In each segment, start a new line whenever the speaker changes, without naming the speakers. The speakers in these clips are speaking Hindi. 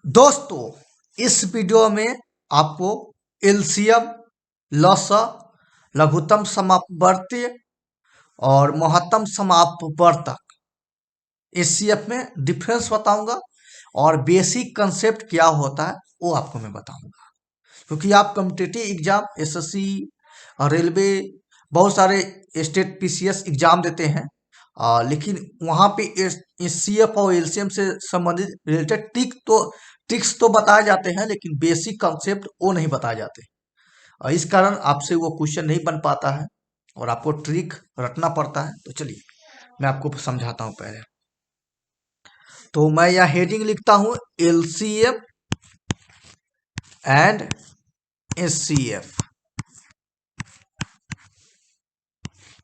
दोस्तों, इस वीडियो में आपको एलसीएम, लसा, लघुत्तम समापवर्ती और महत्तम समापवर्तक एचसीएफ में डिफरेंस बताऊंगा और बेसिक कंसेप्ट क्या होता है वो आपको मैं बताऊंगा। क्योंकि आप कॉम्पिटिटिव एग्जाम एसएससी और रेलवे बहुत सारे स्टेट पीसीएस एग्जाम देते हैं, लेकिन वहाँ पे एचसीएफ और एलसीएम से संबंधित रिलेटेड ट्रिक्स तो बताए जाते हैं, लेकिन बेसिक कंसेप्ट वो नहीं बताए जाते। और इस कारण आपसे वो क्वेश्चन नहीं बन पाता है और आपको ट्रिक रटना पड़ता है। तो चलिए मैं आपको समझाता हूँ पहले। तो मैं यहाँ हेडिंग लिखता हूँ LCM and HCF.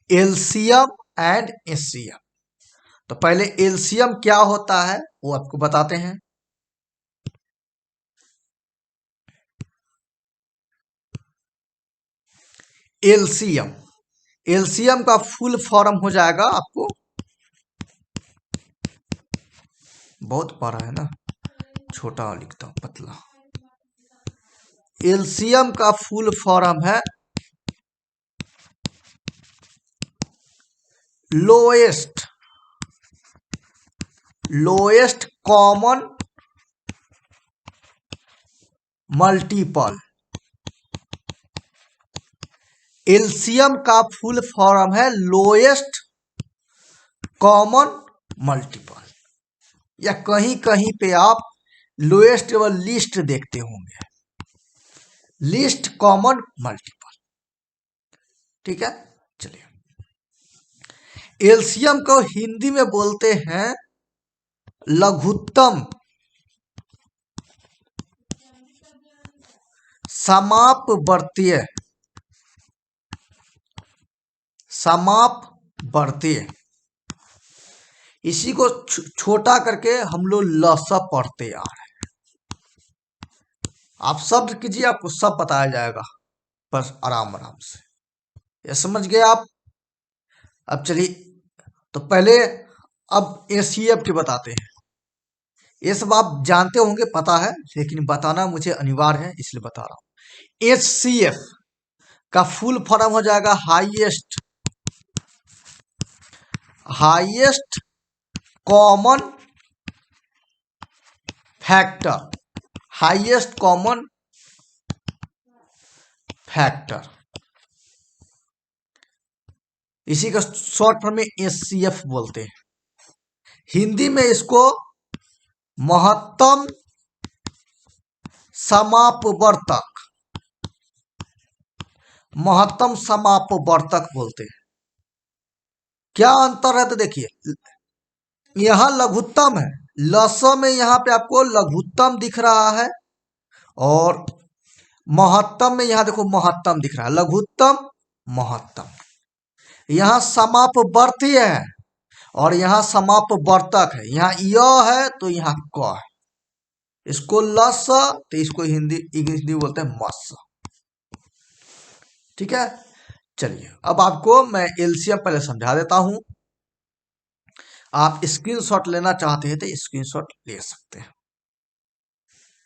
LCM and HCF. तो पहले एलसीएम क्या होता है वो आपको बताते हैं। एलसीएम एलसीएम का फुल फॉर्म हो जाएगा, आपको बहुत बड़ा है ना, छोटा लिखता हूं पतला। एलसीएम का फुल फॉर्म है लोएस्ट कॉमन मल्टीपल। एलसीएम का फुल फॉर्म है लोएस्ट कॉमन मल्टीपल, या कहीं कहीं पे आप लोएस्ट व लीस्ट देखते होंगे, लीस्ट कॉमन मल्टीपल। ठीक है, चलिए। एलसीएम को हिंदी में बोलते हैं लघुत्तम समापवर्तीय। इसी को छोटा करके हम लोग लसा पढ़ते आ रहे हैं। आप शब्द कीजिए, आपको सब बताया जाएगा, बस आराम आराम से। ये समझ गए आप? अब चलिए, तो पहले अब एचसीएफ के बताते हैं। ये सब आप जानते होंगे, पता है, लेकिन बताना मुझे अनिवार्य है, इसलिए बता रहा हूं। एचसीएफ का फुल फॉर्म हो जाएगा highest common factor. Highest common factor, इसी का शॉर्ट फॉर्म में एचसीएफ बोलते हैं। हिंदी में इसको महत्तम समापवर्तक बोलते हैं। क्या अंतर है? तो देखिए, यहां लघुत्तम है, लस में यहां पे आपको लघुत्तम दिख रहा है, और महत्तम में यहां देखो महत्तम दिख रहा है, लघुत्तम महत्तम। यहां समापवर्ती है और यहां समापवर्तक है। यहां य है तो यहां क है। इसको लस, तो इसको हिंदी बोलते हैं मस। ठीक है, चलिए अब आपको मैं एलसीएम पहले समझा देता हूं। आप स्क्रीनशॉट लेना चाहते हैं तो स्क्रीनशॉट ले सकते हैं।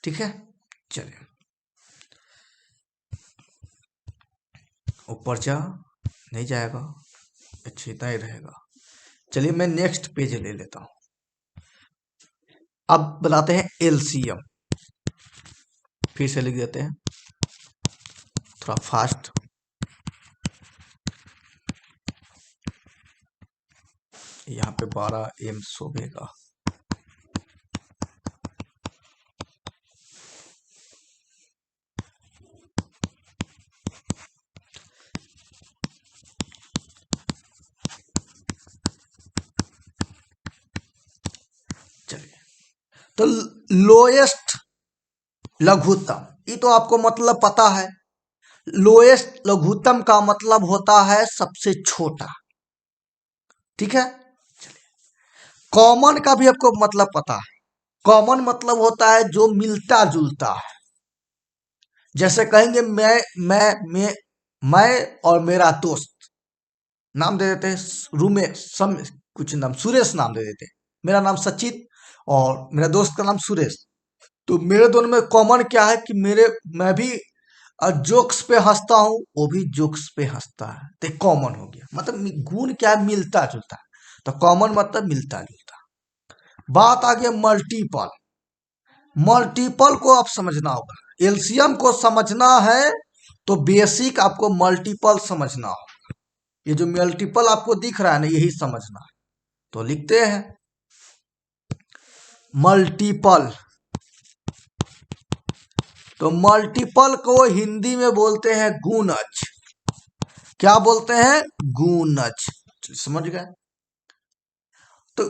ठीक है, चलिए ऊपर जा नहीं जाएगा, अच्छा इतना ही रहेगा। चलिए मैं नेक्स्ट पेज ले लेता हूं। अब बताते हैं एलसीएम, फिर से लिख देते हैं थोड़ा फास्ट। यहाँ पे 12 एम शोभेगा। चलिए, तो लोएस्ट लघुत्तम, ये तो आपको मतलब पता है। लोएस्ट लघुत्तम का मतलब होता है सबसे छोटा। ठीक है, कॉमन का भी आपको मतलब पता है। कॉमन मतलब होता है जो मिलता जुलता है। जैसे कहेंगे मैं और मेरा दोस्त, नाम दे देते हैं रूम में कुछ नाम सुरेश नाम दे देते हैं। मेरा नाम सचिन और मेरा दोस्त का नाम सुरेश। तो मेरे दोनों में कॉमन क्या है कि मैं भी जोक्स पे हंसता हूँ, वो भी जोक्स पे हंसता है, तो कॉमन हो गया। मतलब गुण क्या है, मिलता जुलता है। तो कॉमन मतलब मिलता जुलता। बात आ गया मल्टीपल। मल्टीपल को आप समझना होगा, एलसीएम को समझना है तो बेसिक आपको मल्टीपल समझना होगा। ये जो मल्टीपल आपको दिख रहा है ना, यही समझना है। तो लिखते हैं मल्टीपल। तो मल्टीपल को हिंदी में बोलते हैं गुणज। क्या बोलते हैं? गुणज। समझ गए? तो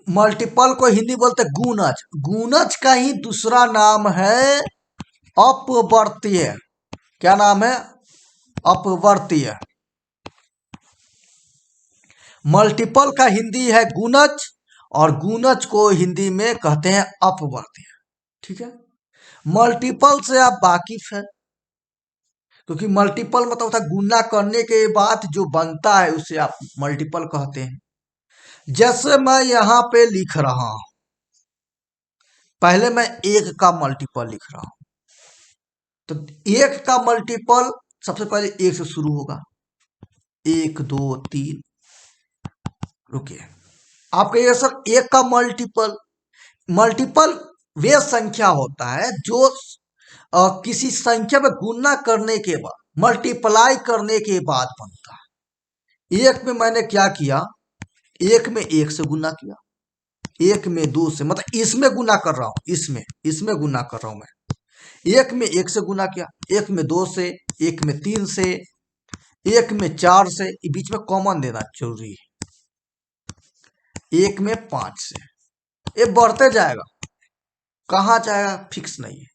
मल्टीपल को हिंदी बोलते हैं गुणज। गुणज का ही दूसरा नाम है अपवर्तीय। क्या नाम है? अपवर्तीय। मल्टीपल का हिंदी है गुणज, और गुणज को हिंदी में कहते हैं अपवर्तीय। ठीक है, मल्टीपल से आप वाकिफ है, क्योंकि मल्टीपल मतलब होता है गुना करने के बाद जो बनता है उसे आप मल्टीपल कहते हैं। जैसे मैं यहां पे लिख रहा हूं, पहले मैं एक का मल्टीपल लिख रहा हूं, तो एक का मल्टीपल सबसे पहले एक से शुरू होगा। एक, दो, तीन। रुकिए, आप कहिए सर एक का मल्टीपल। मल्टीपल वे संख्या होता है जो किसी संख्या में गुना करने के बाद, मल्टीप्लाई करने के बाद बनता है। एक में मैंने क्या किया, एक में एक से गुना किया, एक में दो से, मतलब इसमें गुना कर रहा हूं, इसमें गुना कर रहा हूं मैं। एक में एक से गुना किया, एक में दो से, एक में तीन से, एक में चार से, बीच में कॉमन देना जरूरी है, एक में पांच से। ये बढ़ते जाएगा, कहां जाएगा फिक्स नहीं है।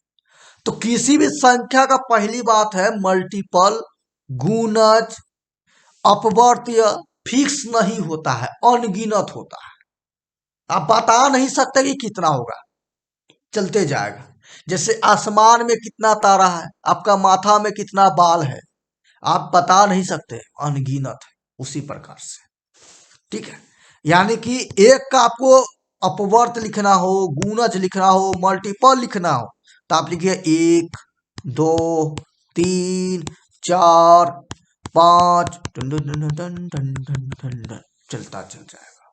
तो किसी भी संख्या का पहली बात है मल्टीपल, गुणज, अपवर्तीय फिक्स नहीं होता है, अनगिनत होता है। आप बता नहीं सकते कि कितना होगा, चलते जाएगा। जैसे आसमान में कितना तारा है, आपका माथा में कितना बाल है, आप बता नहीं सकते, अनगिनत है। उसी प्रकार से, ठीक है। यानी कि एक का आपको अपवर्त लिखना हो, गुणज लिखना हो, मल्टीपल लिखना हो, तो आप लिखिए एक, दो, तीन, चार, पांच, टन टन टन टन टन टन टन टन, चलता चल जाएगा।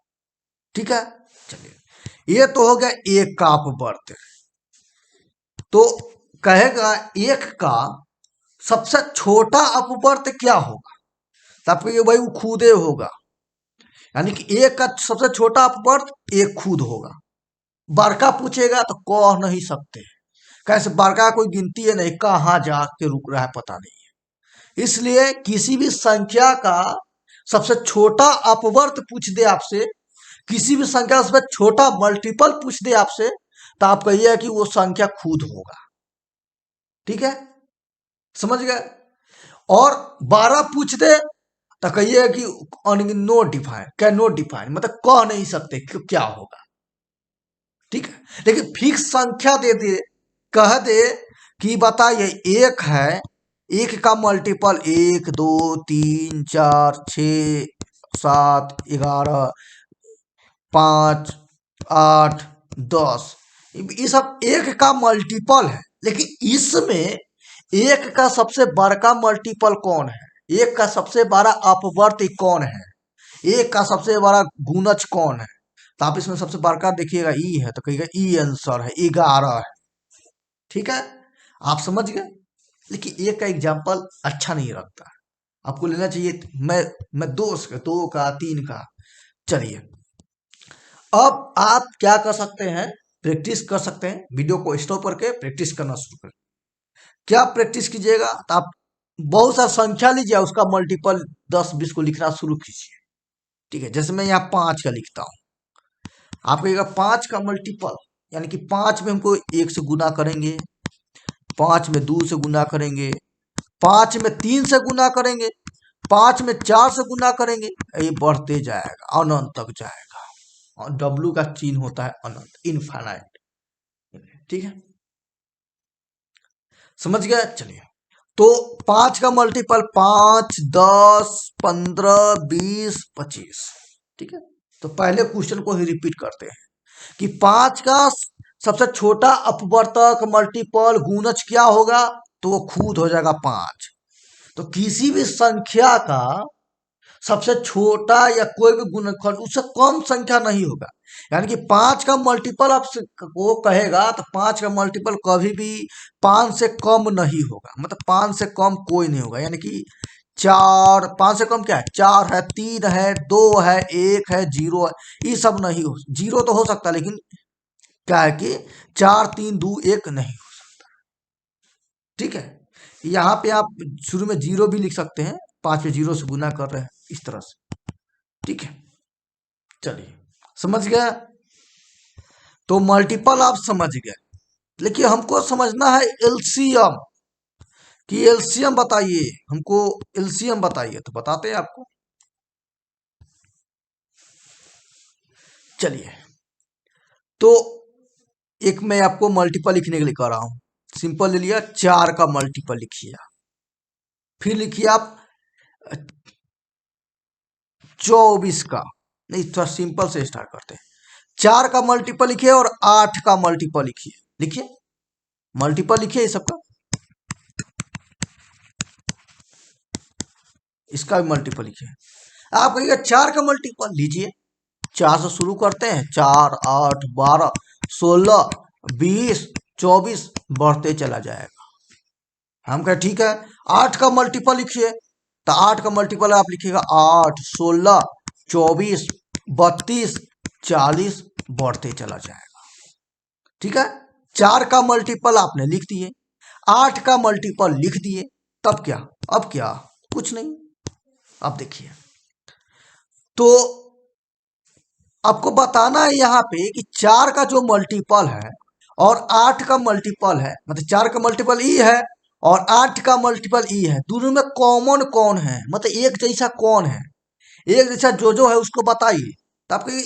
ठीक है, चलिए, ये तो हो गया एक का अपवर्त। तो कहेगा एक का सबसे छोटा अपवर्त क्या होगा, तो आपको ये भाई वो खुदे होगा। यानी कि एक का सबसे छोटा अपवर्त एक खुद होगा। बड़का पूछेगा तो कह नहीं सकते, कैसे बड़का कोई गिनती है नहीं, कहाँ जाके रुक रहा है पता नहीं है। इसलिए किसी भी संख्या का सबसे छोटा अपवर्त पूछ दे आपसे, किसी भी संख्या का सबसे छोटा मल्टीपल पूछ दे आपसे, तो आप कहिए कि वो संख्या खुद होगा। ठीक है, समझ गए? और 12 पूछ दे तो कहिए कि no define, can not define, मतलब कह नहीं सकते कि क्या होगा। ठीक है, लेकिन फिक्स संख्या दे दे, कह दे कि बताइए एक है, एक का मल्टीपल एक, दो, तीन, चार, छ, सात, 11, 5, 8, 10, ये सब एक का मल्टीपल है। लेकिन इसमें एक का सबसे बड़का मल्टीपल कौन है, एक का सबसे बड़ा अपवर्ती कौन है, एक का सबसे बड़ा गुणज कौन है, तो आप इसमें सबसे बड़का देखिएगा ई है, तो कहिएगा ई आंसर है, 11 है। ठीक है, आप समझ गए। लेकिन एक का एग्जाम्पल अच्छा नहीं लगता, आपको लेना चाहिए मैं दो का, तीन का। चलिए, अब आप क्या कर सकते हैं, प्रैक्टिस कर सकते हैं, वीडियो को स्टॉप करके प्रैक्टिस करना शुरू करें। क्या प्रैक्टिस कीजिएगा, तो आप बहुत सारा संख्या लीजिए, उसका मल्टीपल 10-20 को लिखना शुरू कीजिए। ठीक है, जैसे मैं यहाँ 5 का लिखता हूँ, आप कहिएगा 5 का मल्टीपल, यानी कि 5 में हमको 1 से गुना करेंगे, 5 में 2 से गुना करेंगे, 5 में 3 से गुना करेंगे, 5 में 4 से गुना करेंगे, ये बढ़ते जाएगा, अनंत तक जाएगा। और डब्लू का चिन्ह होता है अनंत, इनफाइनाइट। ठीक है, समझ गए। चलिए, तो 5 का मल्टीपल 5, 10, 15, 20, 25। ठीक है, तो पहले क्वेश्चन को ही रिपीट करते हैं कि 5 का सबसे छोटा अपवर्तक मल्टीपल गुणज क्या होगा, तो वो खुद हो जाएगा 5। तो किसी भी संख्या का सबसे छोटा या कोई भी गुणनखंड उससे कम संख्या नहीं होगा। यानी कि 5 का मल्टीपल आप वो कहेगा तो 5 का मल्टीपल कभी भी 5 से कम नहीं होगा, मतलब 5 से कम कोई नहीं होगा। यानी कि 4, 5 से कम क्या है, 4 है, 3 है, 2 है, 1 है, 0 है, ये सब नहीं हो, 0 तो हो सकता है लेकिन क्या है कि 4, 3, 2, 1 नहीं हो सकता। ठीक है, यहाँ पे आप शुरू में 0 भी लिख सकते हैं, 5 पे 0 से गुना कर रहे हैं इस तरह से। ठीक है, चलिए समझ गया। तो मल्टीपल आप समझ गए, लेकिन हमको समझना है एलसीएम, कि एलसीएम बताइए हमको, एलसीएम बताइए, तो बताते हैं आपको। चलिए, तो एक मैं आपको मल्टीपल लिखने के लिए कह रहा हूं, सिंपल ले लिया, 4 का मल्टीपल लिखिए, फिर लिखिए आप 24 का, नहीं थोड़ा सिंपल से स्टार्ट करते हैं। 4 का मल्टीपल लिखिए और 8 का मल्टीपल लिखिए, लिखिए मल्टीपल लिखिए ये सबका, इसका भी मल्टीपल लिखिए। आप कहिएगा 4 का मल्टीपल लीजिए, 4 से शुरू करते हैं, 4, 8, 12, 16, 20, 24 बढ़ते चला जाएगा। हम कहे ठीक है, 8 का मल्टीपल लिखिए, तो 8 का मल्टीपल आप लिखिएगा 8, 16, 24, 32, 40 बढ़ते चला जाएगा। ठीक है, 4 का मल्टीपल आपने लिख दिए, 8 का मल्टीपल लिख दिए, तब क्या, अब क्या, कुछ नहीं। अब देखिए, तो आपको बताना है यहाँ पे कि 4 का जो मल्टीपल है और 8 का मल्टीपल है, मतलब 4 का मल्टीपल ई है और 8 का मल्टीपल ई है, दोनों में कॉमन कौन है, मतलब एक जैसा कौन है, एक जैसा जो है उसको बताइए। तो आपके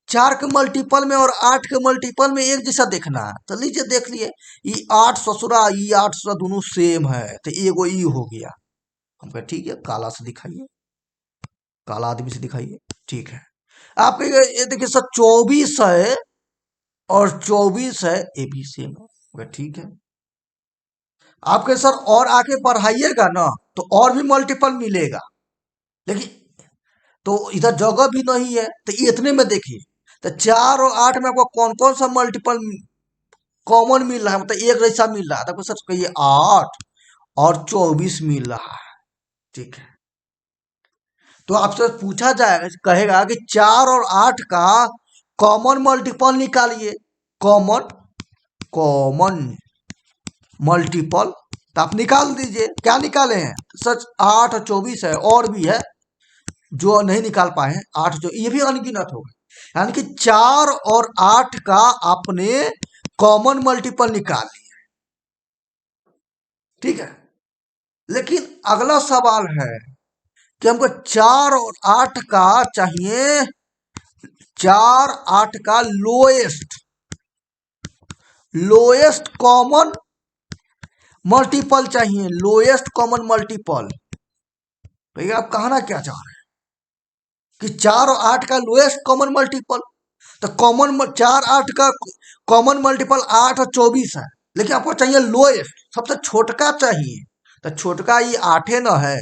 4 के मल्टीपल में और 8 के मल्टीपल में एक जैसा देखना है, तो लीजिए देख लिए, ई 8 ससुरा, ई 8 ससुरा दोनों सेम है, तो एगो ई हो गया। हम कहे ठीक है, काला से दिखाइए, काला आदमी से दिखाइए। ठीक है, आप ये देखिए सर 24 है और 24 है, ए बी सेम है, ठीक है। आपके सर और आके पढ़ाइएगा ना तो और भी मल्टीपल मिलेगा, लेकिन तो इधर जगह भी नहीं है, तो इतने में देखिए, तो 4 और 8 में आपको कौन कौन सा मल्टीपल कॉमन मिल रहा है, मतलब एक जैसा मिल रहा है, तो सर कहिए 8 और 24 मिल रहा है। ठीक है, तो आपसे पूछा जाएगा, कहेगा कि 4 और 8 का कॉमन मल्टीपल निकालिए, कॉमन कॉमन मल्टीपल, तो आप निकाल दीजिए, क्या निकाले हैं सच, 8 और 24 है, और भी है जो नहीं निकाल पाए हैं, 8 जो ये भी अनगिनत हो गए, यानी कि 4 और 8 का आपने कॉमन मल्टीपल निकाल लिया। ठीक है, लेकिन अगला सवाल है कि हमको 4 और 8 का चाहिए, 4, 8 का लोएस्ट कॉमन मल्टीपल चाहिए, लोएस्ट कॉमन मल्टीपल। भैया आप कहना क्या चाह रहे हैं कि 4 और 8 का लोएस्ट कॉमन मल्टीपल, तो 4, 8 का कॉमन मल्टीपल 8 और 24 है, लेकिन आपको चाहिए लोएस्ट, सबसे छोटका चाहिए, तो छोटका ये 8 न है,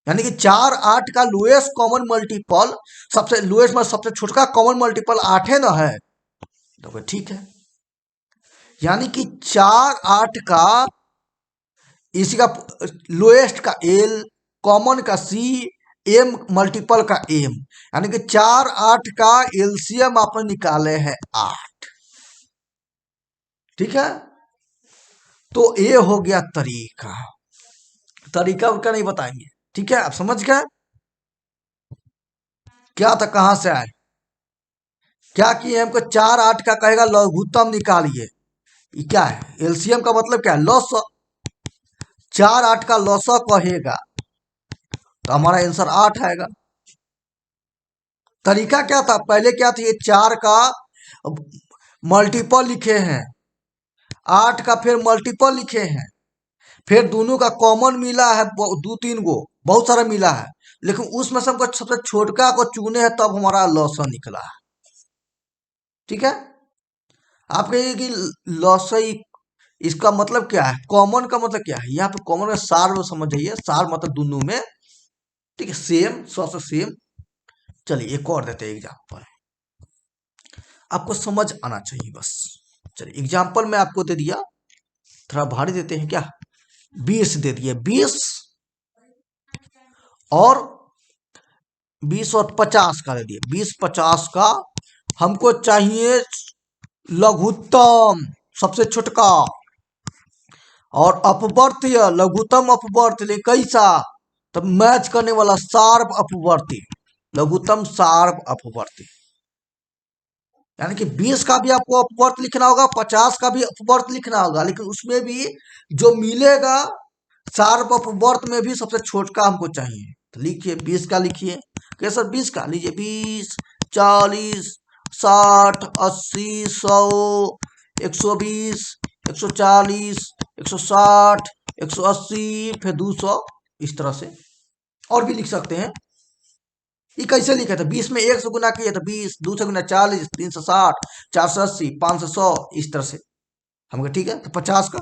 यानी कि 4, 8 का लोएस्ट कॉमन मल्टीपल, सबसे लोएस्ट में सबसे छोटका कॉमन मल्टीपल 8 न है, तो ठीक है, यानी कि 4, 8 का इसी का लोएस्ट का एल, कॉमन का सी, एम मल्टीपल का एम, यानी कि 4, 8 का एलसीएम आपने निकाले हैं 8। ठीक है, तो ये हो गया तरीका, तरीका उनका नहीं बताएंगे। ठीक है, आप समझ गए क्या था, कहां से आए, क्या किए, हमको 4, 8 का कहेगा लघुत्तम निकालिए, ये क्या है, एलसीएम का मतलब क्या है, लॉस, 4, 8 का लॉस कहेगा तो हमारा आंसर 8 आएगा। तरीका क्या था, पहले क्या था, ये 4 का मल्टीपल लिखे हैं, 8 का फिर मल्टीपल लिखे हैं, फिर दोनों का कॉमन मिला है, 2-3 गो बहुत सारा मिला है, लेकिन उसमें से हमको सबसे छोटका को चुने हैं, तब हमारा लॉस निकला है। ठीक है, आप कहिए कि लॉसई, इसका मतलब क्या है, कॉमन का मतलब क्या है, यहाँ पे कॉमन में सार वो समझ जाइए, सार मतलब दोनों में, ठीक है, सेम, सौ से सेम। चलिए एक और देते हैं एग्जाम्पल, आपको समझ आना चाहिए बस। चलिए एग्जाम्पल में आपको दे दिया, थोड़ा भारी देते हैं क्या, 20 दे दिए, 20 और 20 और 50 का दे दिए, 20 50 का हमको चाहिए लघुत्तम, सबसे छोटका, और अपवर्त्य लघुत्तम अपवर्त्य कैसा, तब मैच करने वाला सार्व अपवर्ती, लघुत्तम सार्व अपवर्ती। यानी कि 20 का भी आपको अपवर्त लिखना होगा, 50 का भी अपवर्त लिखना होगा, लेकिन उसमें भी जो मिलेगा सार्व अपवर्त में भी सबसे छोटका हमको चाहिए। तो लिखिए 20 का, लिखिए कैसे 20 का, लीजिए 20 40 60 80 100 120 140 160 180 फिर 200, इस तरह से और भी लिख सकते हैं। ये कैसे लिखे थे, 20 में 1 से गुना किए तो 20, 2 से गुना 40, 3 से 60, 4 से 80, 5 से 100, इस तरह से हम कहा ठीक है। तो 50 का,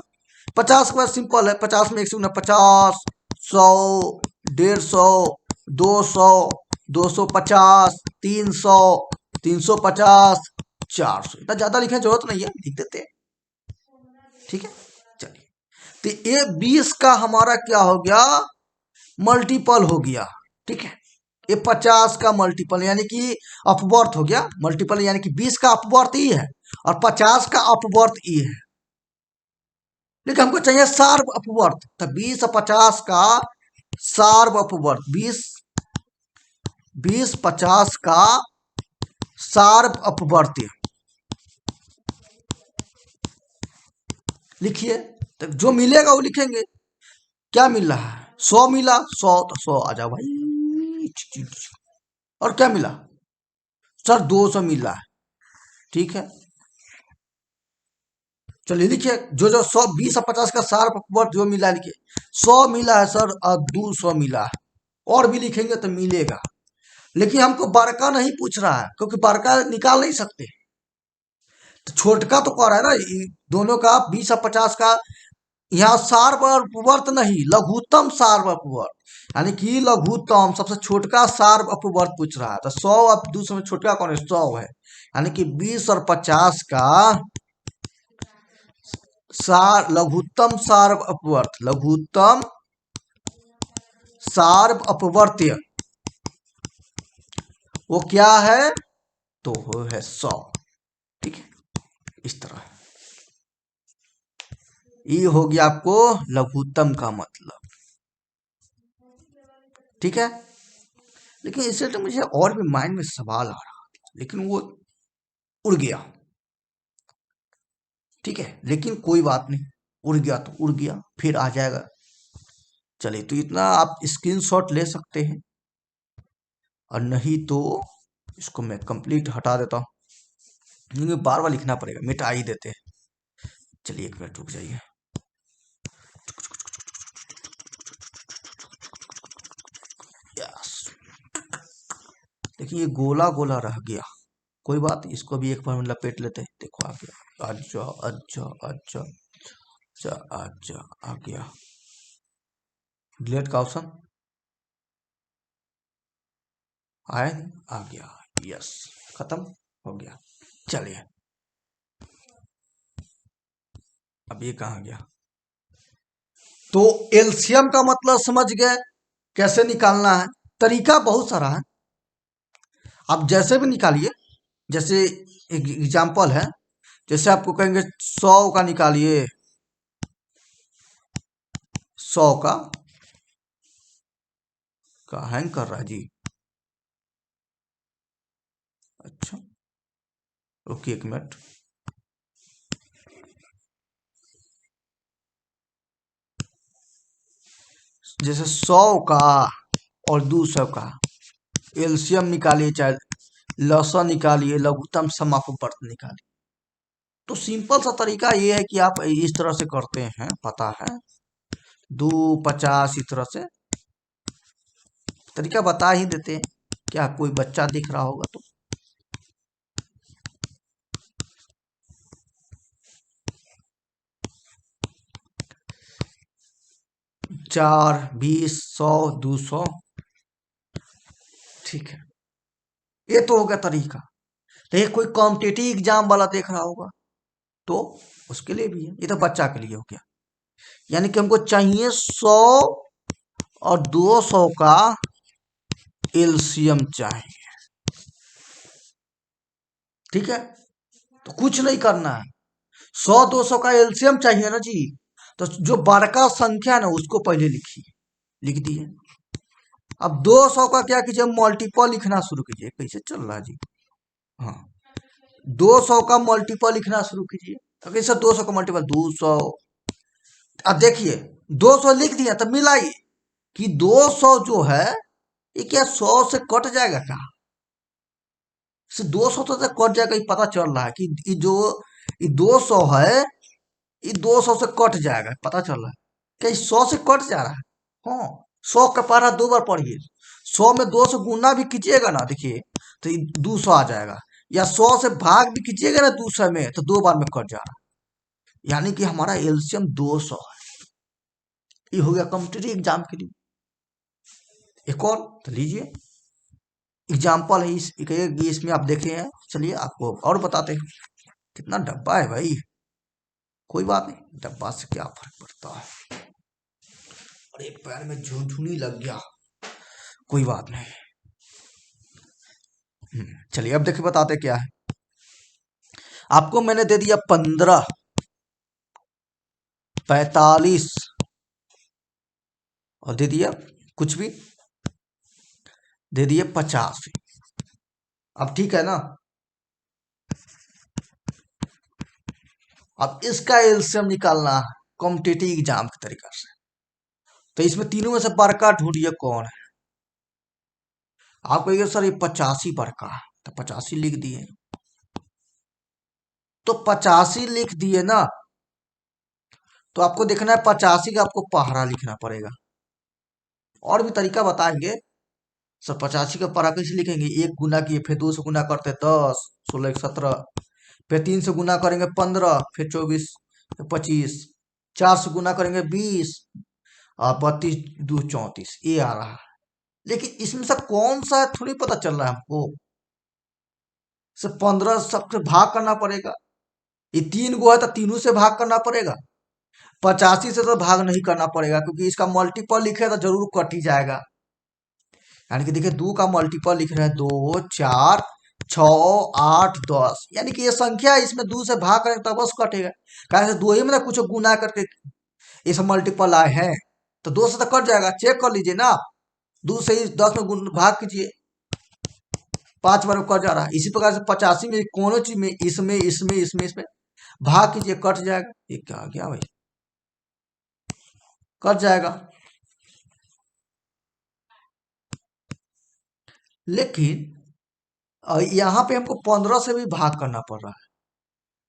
50 का सिंपल है, 50 में 1 से गुना 50, 100, 150, 200, 250, 300, 350, 400, इतना ज्यादा लिखने की जरूरत नहीं है, लिख देते हैं, ठीक है। चलिए, तो ये 20 का हमारा क्या हो गया, मल्टीपल हो गया, ठीक है। ये 50 का मल्टीपल यानी कि अपवर्थ हो गया, मल्टीपल यानी कि 20 का अपवर्थ ई है और 50 का अपवर्थ ई है, लेकिन हमको चाहिए सार्व अपवर्थ, तो 20 और 50 का सार्व अपवर्थ, 20 20 50 का सार्व अपवर्त लिखिए। तो जो मिलेगा वो लिखेंगे, क्या मिल रहा है, 100 मिला, 100 तो 100 आ जाओ भाई, और क्या मिला सर, 200 मिल रहा है, ठीक है। चलिए लिखिए, जो जो 100 20 और 50 का सार वर्ड जो मिला है, लिखिए 100 मिला है सर और 200 मिला है, और भी लिखेंगे तो मिलेगा, लेकिन हमको बड़का नहीं पूछ रहा है क्योंकि बड़का निकाल नहीं सकते, तो छोटका तो कह रहा है ना, दोनों का 20 और 50 का, यहाँ सार्ववर्त नहीं, लघुत्तम सार्ववर्त, यानी कि लघुत्तम सबसे छोटका सार्ववर्त पूछ रहा है, तो 100 और 200 में छोटका कौन है, 100 है, यानी कि 20 और 50 का सार लघुत्तम सार्व अपवर्त, लघुत्तम सार्व अपवर्त्य वो क्या है, तो वो है 100, ठीक है, इस तरह। ये हो गया आपको लघुत्तम का मतलब, ठीक है। लेकिन इससे तो मुझे और भी माइंड में सवाल आ रहा, लेकिन वो उड़ गया, ठीक है, लेकिन कोई बात नहीं, उड़ गया तो उड़ गया, फिर आ जाएगा। चलिए, तो इतना आप स्क्रीनशॉट ले सकते हैं, और नहीं तो इसको मैं कंप्लीट हटा देता हूँ, क्योंकि बार बार लिखना पड़ेगा, मिटा ही देते हैं। चलिए 1 मिनट रुक जाइए, यस, देखिए ये गोला गोला रह गया, कोई बात नहीं, इसको भी एक बार में लपेट लेते हैं, देखो आ गया, अच्छा अच्छा अच्छा अच्छा, अच्छा आ गया, डिलीट का ऑप्शन आया नहीं, आ गया, यस, खत्म हो गया। चलिए, अब ये कहाँ गया, तो एलसीएम का मतलब समझ गए कैसे निकालना है, तरीका बहुत सारा है, आप जैसे भी निकालिए, जैसे एक एग्जाम्पल है, जैसे आपको कहेंगे 100 का निकालिए, 100 का हैंग कर रहा है जी, अच्छा रुकिए 1 मिनट, जैसे 100 का और 200 का एलसीएम निकालिए, चाहे लसा निकालिए, लघुत्तम समापवर्त निकालिए, तो सिंपल सा तरीका ये है कि आप इस तरह से करते हैं, पता है 250, इस तरह से तरीका बता ही देते हैं, क्या कोई बच्चा दिख रहा होगा तो, 4, 20, 100, 200। ठीक है, ये तो हो गया तरीका। तो ये कोई कॉम्पिटिटिव एग्जाम वाला देख रहा होगा तो उसके लिए भी है, ये तो बच्चा के लिए हो गया। यानी कि हमको चाहिए 100 और 200 का एलसीएम चाहिए। ठीक है, तो कुछ नहीं करना है, 100-200 का एलसीएम चाहिए ना जी। तो जो बड़का संख्या ना उसको पहले लिखिए, लिख दिए। अब 200 का क्या कीजिए, मल्टीपल लिखना शुरू कीजिए। कैसे चल रहा है जी? हाँ, 200 का मल्टीपल लिखना शुरू कीजिए। तो कैसे 200 का मल्टीपल? 200। अब देखिए 200 लिख दिया, तब मिलाइए कि 200 जो है ये क्या 100 से कट जाएगा क्या? से 200 तो से कट जाएगा, ये पता चल रहा है कि ये 200 है, ये 200 से कट जाएगा, पता चल रहा है। क्या ये 100 से कट जा रहा है? हाँ, 100 का पारा 2 बार पढ़िए। 100 में 2 से गुना भी कीजिएगा ना, देखिए तो ये 200 आ जाएगा। या 100 से भाग भी कीजिएगा ना 200 में, तो 2 बार में कट जा रहा है। यानी कि हमारा एलसीएम 200 है। ये हो गया कॉम्पिटिटिव एग्जाम के लिए। एक और तो लीजिए, एग्जाम्पल है इसमें आप देखे हैं। चलिए आपको और बताते हैं। कितना डब्बा है भाई, कोई बात नहीं, डब्बा से क्या फर्क पड़ता है। और एक पैर में झुनझुनी लग गया, कोई बात नहीं। चलिए अब देखिए बताते क्या है। आपको मैंने दे दिया 15, 45 और दे दिया कुछ भी, दे दिए 50। अब ठीक है ना, अब इसका एलसीएम निकालना है कॉम्पिटिटिव एग्जाम के तरीका से। तो इसमें तीनों में से बड़का ढूंढिए कौन है। आप कहिए सर ये 85 बड़का है, तो 85 लिख दिए। तो 85 लिख दिए ना, तो आपको देखना है 85 का आपको पहाड़ा लिखना पड़ेगा। और भी तरीका बताएंगे सर। 85 का पहाड़ा कैसे लिखेंगे? एक गुना किए, फिर 2 से गुना करते 10, 16 एक 17, फिर 3 से गुना करेंगे 15, फिर 24 फिर 25, 4 से गुना करेंगे 20 और 32 2 34, ये आ रहा है। लेकिन इसमें से कौन सा है थोड़ी पता चल रहा है हमको। सिर्फ 15 सबसे भाग करना पड़ेगा। ये 3 गो है तो तीनों से भाग करना पड़ेगा। 85 से तो भाग नहीं करना पड़ेगा, क्योंकि इसका मल्टीपल लिखे तो जरूर कट ही जाएगा। यानी कि देखिए 2 का मल्टीपल लिख रहे हैं, 2 4 6 8 10। यानी कि ये संख्या इसमें 2 से भाग करें तब बस कटेगा। कारण 2 ही में ना कुछ गुना करके इस मल्टीपल आए हैं, तो 2 से तो कट जाएगा। चेक कर लीजिए ना, 2 से ही 10 में भाग कीजिए, 5 बार में कट जा रहा है। इसी प्रकार से 85 में कोनो चीज में इसमें भाग कीजिए, कट जाएगा। ये क्या आ गया भाई, कट जाएगा। लेकिन यहाँ पे हमको 15 से भी भाग करना पड़ रहा है,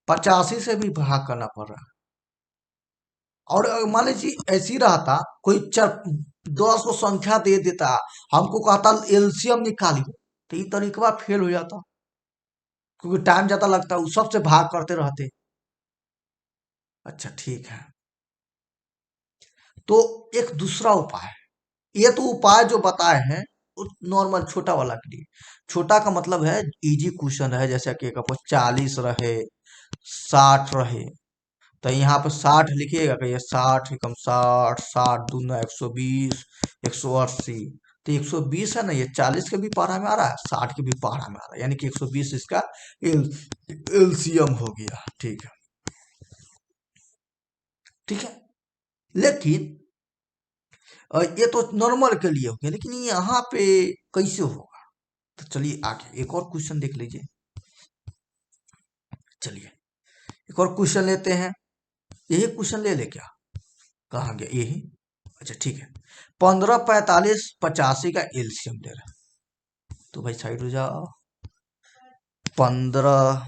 85 से भी भाग करना पड़ रहा है। और मान लीजिए ऐसे ही रहता, कोई 10 को संख्या दे देता, हमको कहता एलसीएम निकालिए, तो ये तरीका फेल हो जाता, क्योंकि टाइम ज्यादा लगता, वो सबसे भाग करते रहते। अच्छा ठीक है, तो एक दूसरा उपाय, ये तो उपाय जो बताए हैं नॉर्मल छोटा वाला के लिए। छोटा का मतलब है इजी क्वेश्चन है, जैसे कि आपको 40 रहे, 60 रहे, तो यहाँ पे 60 लिखिएगा कि ये 60 कम 60, 60 दूना 120, 180। तो 120 है ना, ये 40 के भी पहाड़ा में आ रहा है, 60 के भी पहाड़ा में आ रहा है, यानी कि 120 इसका एलसीएम हो गया। ठीक है, ठीक है। लेकिन ये तो नॉर्मल के लिए हो गया, लेकिन यहाँ पे कैसे होगा? तो चलिए आगे एक और क्वेश्चन देख लीजिए। चलिए एक और क्वेश्चन लेते हैं। यही क्वेश्चन ले ले क्या, कहाँ गया यही? अच्छा ठीक है, 15 45 85 का एलसीएम दे रहा है। तो भाई साइड हो जाओ। 15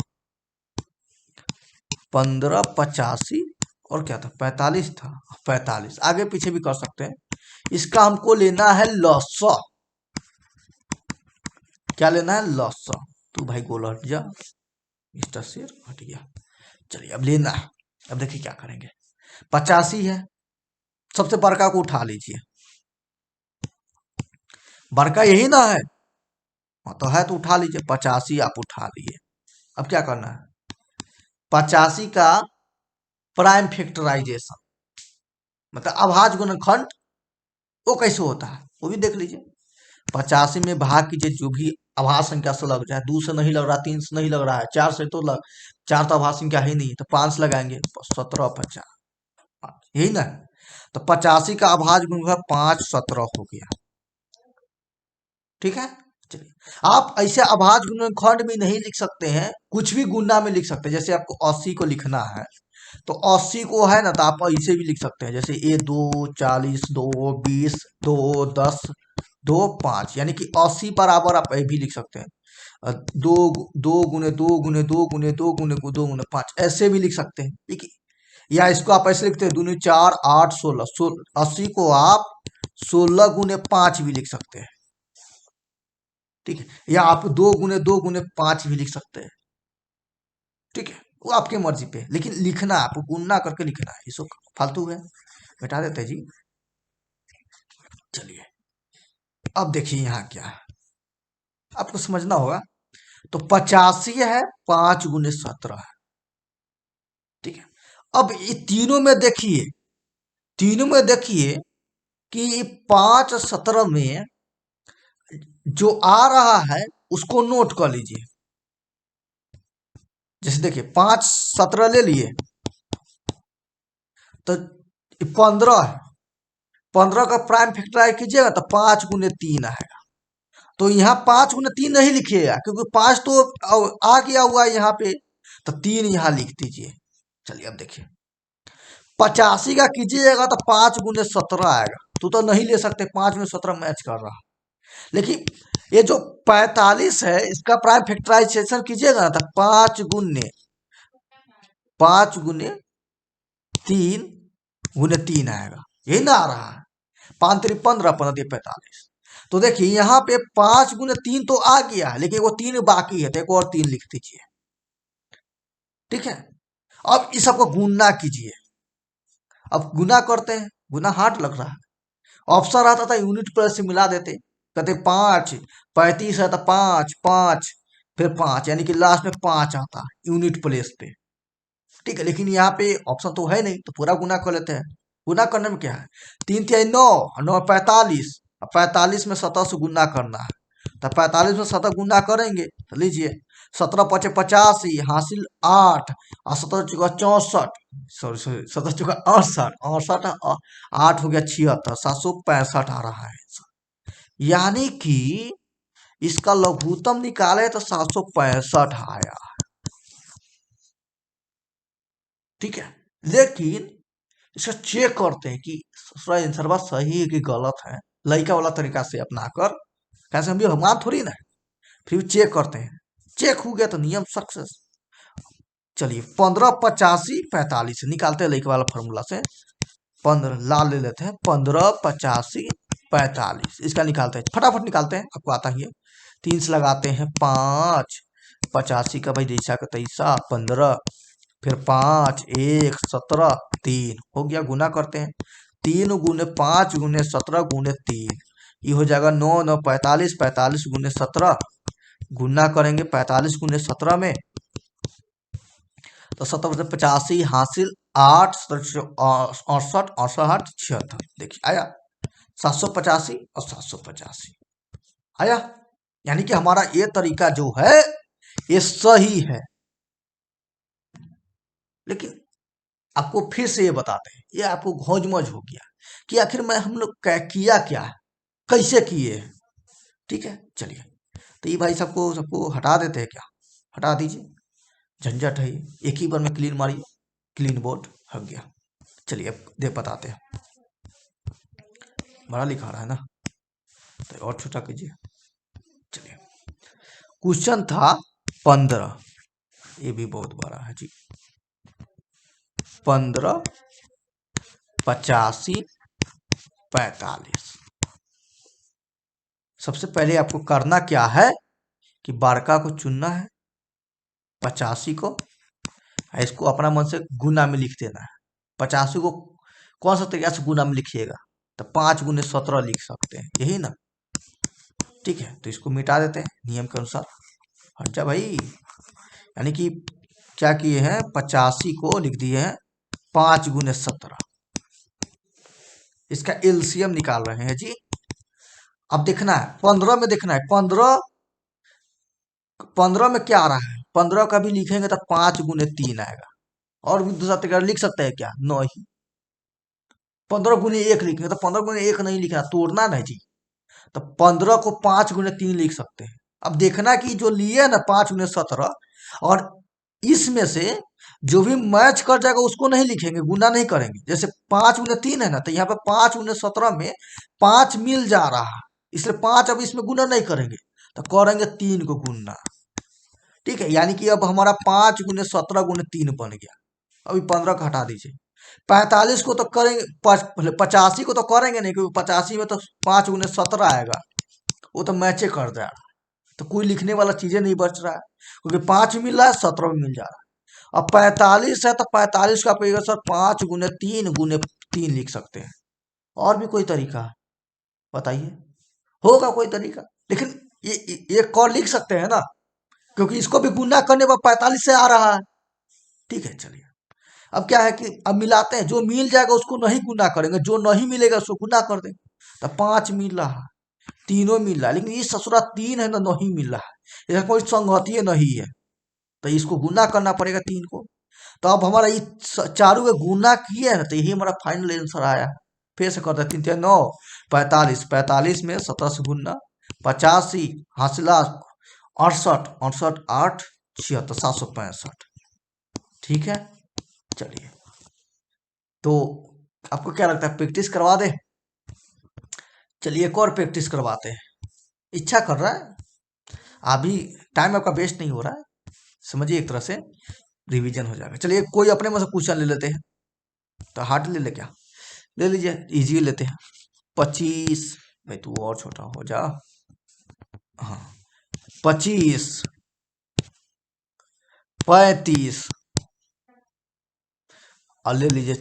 15 85 और क्या था, 45 था, 45 आगे पीछे भी कर सकते हैं। इसका हमको लेना है लॉसा। क्या लेना है? लॉसा। तू भाई गोल हट जा, मिस्टर शेर हट गया। चलिए अब लेना है। अब देखिए क्या करेंगे। 85 है, सबसे बड़का को उठा लीजिए, बड़का यही ना है। हाँ, तो है तो उठा लीजिए, 85 आप उठा लिए। अब क्या करना है, 85 का प्राइम फैक्टराइजेशन, मतलब अभाज्य गुणनखंड, वो कैसे होता है वो भी देख लीजिए। 85 में भाग कीजिए जो भी अभाज्य संख्या से लग जाए, 2 से नहीं लग रहा, 3 से नहीं लग रहा है, 4 से तो लग, 4 तो अभाज्य संख्या ही नहीं है, तो 5 से लगाएंगे, 17 50, यही ना। तो 85 का अभाज्य गुणनखंड 5 17 हो गया। ठीक है, चलिए। आप ऐसे अभाज्य गुणनखंड भी नहीं लिख सकते हैं, कुछ भी गुना में लिख सकते हैं। जैसे आपको 80 को लिखना है तो 80 को है ना, तो आप ऐसे भी लिख सकते हैं, जैसे ए 2 40 2 20 2 10 2 5, यानी कि 80 बराबर आप ये भी लिख सकते हैं। दो दो गुने दो गुने दो गुने दो गुने दो गुने 5, ऐसे भी लिख सकते हैं। ठीक है, या इसको आप ऐसे लिखते हैं, दूनी 4 8 16, 80 को आप 16 × 5 भी लिख सकते हैं। ठीक है, या आप 2 × 2 × 5 भी लिख सकते हैं। ठीक है, वो आपके मर्जी पे, लेकिन लिखना आपको गुणना करके लिखना है, इसको फालतू है, घटा देते हैं जी। चलिए, अब देखिए यहाँ क्या है, आपको समझना होगा। तो 85 है, 5 × 17 है। ठीक है, अब ये तीनों में देखिए कि 5 17 में जो आ रहा है उसको नोट कर लीजिए। जैसे देखिए 5 17 ले लिए, तो 15 है, 15 का प्राइम फैक्टराइज कीजिएगा तो 5 × 3 आएगा। तो यहाँ 5 × 3 नहीं लिखिएगा, क्योंकि 5 तो आ गया हुआ है यहाँ पे, तो 3 यहाँ लिख दीजिए। चलिए, अब देखिए 85 का कीजिएगा तो 5 × 17 आएगा, तो नहीं ले सकते, 5 × 17 मैच कर रहा। लेकिन ये जो 45 है, इसका प्राइम फैक्टराइजेशन कीजिएगा ना, तो 5 × 3 आएगा, यही ना आ रहा है। 5 3 15 15 3 45। तो देखिए यहाँ पे 5 × 3 तो आ गया है, लेकिन वो 3 बाकी है, तो एक और 3 लिख दीजिए। ठीक है, अब इस सबको गुणना कीजिए। अब गुना करते हैं, गुना हार्ड लग रहा है। ऑप्शन आता था यूनिट प्लेस से मिला देते, कहते 5 35 है तो 5 5 फिर 5, यानी कि लास्ट में 5 आता यूनिट प्लेस पे। ठीक है, लेकिन यहाँ पे ऑप्शन तो है नहीं, तो पूरा गुना कर लेते हैं। गुना करने में क्या है, 3 3 9 9 45, 45 में 17 से गुना करना है, तो 45 में 17 गुना करेंगे तो लीजिए 17 5 85 हासिल 8 और 17 चौका 64, सॉरी सॉरी 17 चौका 68 68 8 हो गया 76, 765 आ रहा है। यानी कि इसका लघुत्तम निकाले तो 765 आया। ठीक है, लेकिन इसका चेक करते हैं कि आंसर बात सही है कि गलत है, लड़का वाला तरीका से अपनाकर, कैसे हम भी भगवान थोड़ी ना है। फिर चेक करते हैं, चेक हो गया तो नियम सक्सेस। चलिए 15 85 45 निकालते हैं लड़के वाला फॉर्मूला से। 15 लाल ले लेते हैं, 15 85 45 इसका निकालते हैं, फटाफट निकालते हैं, आपको आता ही है। 3 से लगाते हैं 5, 85 का भाई जैसा का तैसा 15, फिर 5 1 17 3 हो गया। गुना करते हैं, 3 × 5 × 17 × 3, ये हो जाएगा 9 9 45 45 × 17, गुना करेंगे 45 × 17 में, तो 17 85 हासिल 8 68 68 76, देखिए आया 785 और 785 आया। यानी कि हमारा ये तरीका जो है ये सही है। लेकिन आपको फिर से ये बताते हैं, ये आपको घोंजमज हो गया कि आखिर में हम लोग किया क्या है, कैसे किए हैं। ठीक है, चलिए, तो ये भाई सबको सबको हटा देते हैं क्या, हटा दीजिए, झंझट है ये। एक ही बार में क्लीन मारिए, क्लीन बोर्ड हट गया। चलिए अब देख बताते हैं, बड़ा लिखा रहा है ना, तो और छोटा कीजिए। चलिए, क्वेश्चन था 15, ये भी बहुत बड़ा है जी। 15 85 45, सबसे पहले आपको करना क्या है कि बारका को चुनना है, 85 को, इसको अपना मन से गुना में लिख देना है। 85 को कौन सा तरीका से गुना में लिखिएगा, तो 5 × 17 लिख सकते हैं, यही ना। ठीक है, तो इसको मिटा देते हैं नियम के अनुसार। हट जा भाई। यानी कि क्या किए हैं, 85 को लिख दिए हैं 5 × 17। इसका एलसीएम निकाल रहे हैं जी। अब देखना है 15 में, देखना है 15 15 में क्या आ रहा है, 15 का भी लिखेंगे तो 5 × 3 आएगा। और भी दूसरा तरीका लिख सकते हैं क्या, नौ ही। 15 × 1 लिखेंगे तो 15 × 1 नहीं लिखना, तोड़ना नहीं जी। तो 15 को 5 × 3 लिख सकते हैं। अब देखना कि जो लिए ना 5 × 17, और इसमें से जो भी मैच कर जाएगा उसको नहीं लिखेंगे, गुना नहीं करेंगे। जैसे 5 × 3 है ना, तो यहाँ पे 5 × 17 में 5 मिल जा रहा है, इसलिए 5 अब इसमें गुना नहीं करेंगे, तो करेंगे 3 को गुना। ठीक है, यानी कि अब हमारा 5 × 17 × 3 बन गया। अभी 15 का हटा दीजिए। 45 को तो करेंगे, 85 को तो करेंगे नहीं, क्योंकि 85 में तो 5 × 17 आएगा, वो तो मैचे कर दे रहा है, तो कोई लिखने वाला चीजें नहीं बच रहा है, क्योंकि 5 मिल रहा है, 17 में मिल जा रहा है। अब 45 है, तो 45 का आप सर 5 × 3 × 3 लिख सकते हैं। और भी कोई तरीका है बताइए, होगा कोई तरीका? लेकिन ये एक और लिख सकते हैं ना, क्योंकि इसको भी गुना करने पर 45 से आ रहा है। ठीक है, चलिए। अब क्या है कि अब मिलाते हैं, जो मिल जाएगा उसको नहीं गुना करेंगे, जो नहीं मिलेगा उसको गुना कर देंगे। तो 5 मिल रहा है, तीनों मिल रहा है, लेकिन ये ससुरा 3 है ना, नहीं मिल रहा है, इसका कोई संगति नहीं है, तो इसको गुना करना पड़ेगा 3 को। तो अब हमारा ये चारों के गुना किए है ना, तो यही हमारा फाइनल आंसर आया। फिर से करते हैं, 3 × 9 45, 45 में 17 से गुना, 85 हासिला 68, 68 8 76, 765। ठीक है, चलिए। तो आपको क्या लगता है, प्रैक्टिस करवा दे? चलिए एक और प्रैक्टिस करवाते हैं, इच्छा कर रहा है अभी, टाइम आपका वेस्ट नहीं हो रहा है, समझिए, एक तरह से रिवीजन हो जाएगा। चलिए कोई अपने में से क्वेश्चन ले लेते हैं, तो हार्ड ले ले क्या, ले लीजिए, इजी लेते हैं। 25, भाई तू और छोटा हो जा, हाँ 25, 35 और ले लीजिए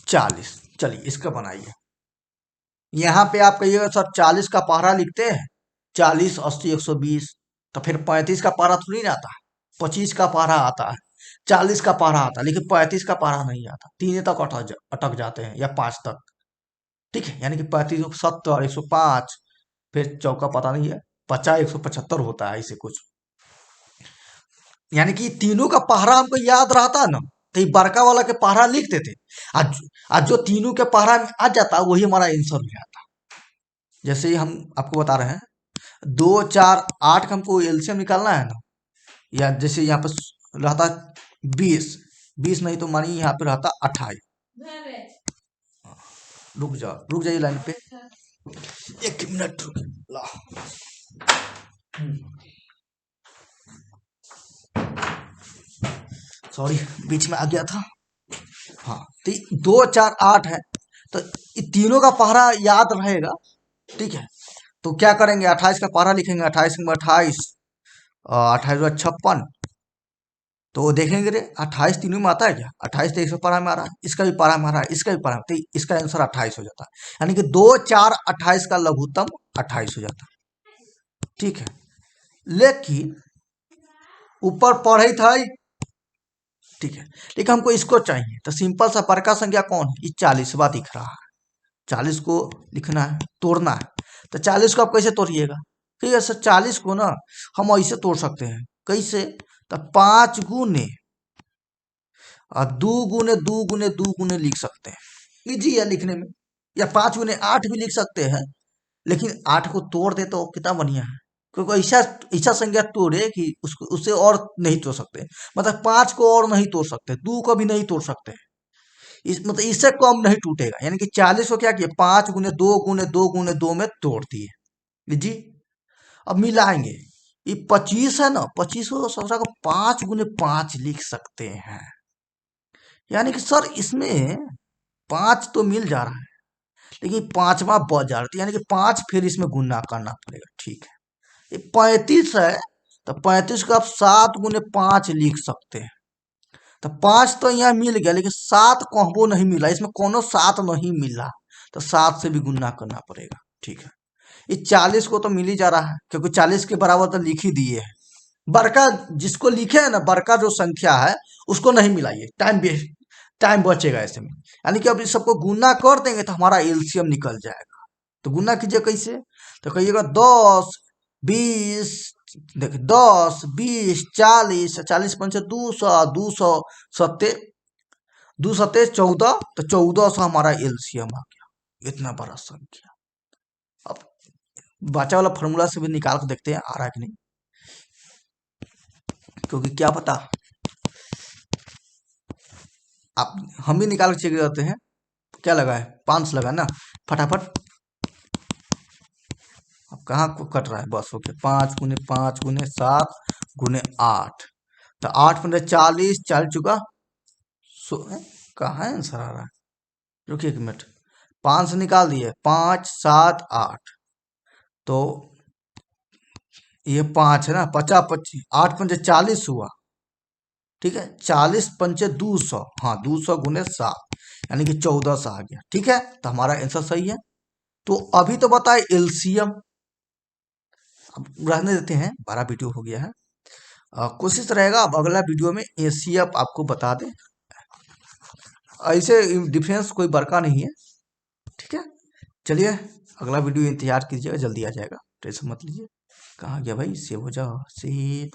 40। चलिए इसका बनाइए। यहाँ पे आप कहिएगा सर 40 का पहरा लिखते हैं, 40 80 120, तो फिर 35 का पहरा थोड़ी ना आता है, 25 का पहरा आता है, 40 का पहरा आता है, लेकिन 35 का पहरा नहीं आता। 3 तक अटक जाते हैं, या 5 तक। ठीक है, यानी कि 35 70 105, फिर चौका पता नहीं है, 50 175 होता है, ऐसे कुछ। यानी कि तीनों का पहरा हमको याद रहता ना, तो ये बड़का वाला के पहरा लिख देते, आज आज जो तीनों के पहरा में आ जाता वही हमारा आंसर हो जाता। जैसे ही हम आपको बता रहे हैं, 2 4 8 का हमको एलसीएम निकालना है ना, या जैसे यहाँ पे रहता 20, 20 नहीं तो मानिए यहाँ पे रहता 28। रुक जाइए लाइन पे, 1 मिनट रुक ला। सॉरी, बीच में आ गया था। हाँ, तो 2 4 8 है, तो ये तीनों का पहरा याद रहेगा। ठीक है, तो क्या करेंगे, 28 का पहरा लिखेंगे, 28 में 28, 28 56, तो देखेंगे रे 28 तीनों में आता है क्या, 28 तो 112 में आ रहा है, इसका भी पारा में आ रहा है, इसका भी पारा में, तो इसका आंसर 28 हो जाता है। यानी कि 2 4 28 का लघुत्तम 28 हो जाता है। ठीक है, लेकिन ऊपर पढ़े था, ठीक है, लेकिन हमको इसको चाहिए, तो सिंपल सा बड़का संख्या कौन है, ये 40वां दिख रहा है, 40 को लिखना है, तोड़ना है। तो 40 को आप कैसे तोड़िएगा, ठीक है सर, 40 को ना हम ऐसे तोड़ सकते हैं, कैसे, तो 5 गुने और 2 गुने 2 गुने 2 गुने लिख सकते हैं, इजी है लिखने में। या 5 गुने 8 भी लिख सकते हैं, लेकिन 8 को तोड़ दे तो कितना बढ़िया है, क्योंकि ऐसा ऐसा संख्या तोड़े कि उसको उससे और नहीं तोड़ सकते, मतलब 5 को और नहीं तोड़ सकते, 2 को भी नहीं तोड़ सकते, इस मतलब इससे कम नहीं टूटेगा। यानी कि 40 को क्या किया, 5 गुने 2 गुने 2 गुने 2 में तोड़ दिए जी। अब मिलाएंगे, ये 25 है ना, 25 को 17 को 5 गुने 5 लिख सकते हैं। यानी कि सर इसमें 5 तो मिल जा रहा है, लेकिन 5वां बच जा रहा है, यानी कि 5 फिर इसमें गुना करना पड़ेगा। ठीक है, ये 35 है, तो 35 को आप 7 गुने 5 लिख सकते हैं, तो 5 तो यहाँ मिल गया, लेकिन 7 कहबो नहीं मिला, इसमें कोनो 7 नहीं मिला, तो 7 से भी गुना करना पड़ेगा। ठीक है, इस 40 को तो मिल ही जा रहा है, क्योंकि 40 के बराबर तो लिख ही दिए है। बड़का जिसको लिखे है ना, बड़का जो संख्या है उसको नहीं मिलाइए, टाइम बचेगा ऐसे में। यानी कि अब इस सबको गुना कर देंगे तो हमारा एलसीएम निकल जाएगा। तो गुना कीजिए कैसे, तो कहिएगा 10 20, देखिए 10 20 40, 40 पंचे 200, 200 सत्ते 2 सत्ते 14, तो 1400 हमारा एलसीएम आ गया, इतना बड़ा संख्या। अब बचा वाला फॉर्मूला से भी निकाल कर देखते हैं आ रहा है कि नहीं, क्योंकि क्या पता आप, हम भी निकाल के चेक करते हैं। क्या लगा है, 5 लगा ना, फटाफट। अब कहाँ को कट रहा है, बस ओके, 5 गुने 5 गुने 7 गुने 8, तो 8 × 40 चल चुका। कहाँ आंसर आ रहा है, रुकिए 1 मिनट, 5 से निकाल दिए, 5 7 8, तो ये 5 है ना, 50 25, 8 × 5 = 40 हुआ। ठीक है, 40 पंचे 200, हाँ 200 गुने 7, यानी कि 1400 आ गया। ठीक है, तो हमारा आंसर सही है। तो अभी तो बताए एलसीएम, अब रहने देते हैं, 12 वीडियो हो गया है। कोशिश रहेगा अब अगला वीडियो में एसीएफ आपको बता दें। ऐसे डिफरेंस कोई बड़का नहीं है। ठीक है, चलिए अगला वीडियो इंतजार कीजिएगा, जल्दी आ जाएगा, टेंशन मत लीजिए। कहाँ गया भाई, सेव हो जाओ, सेव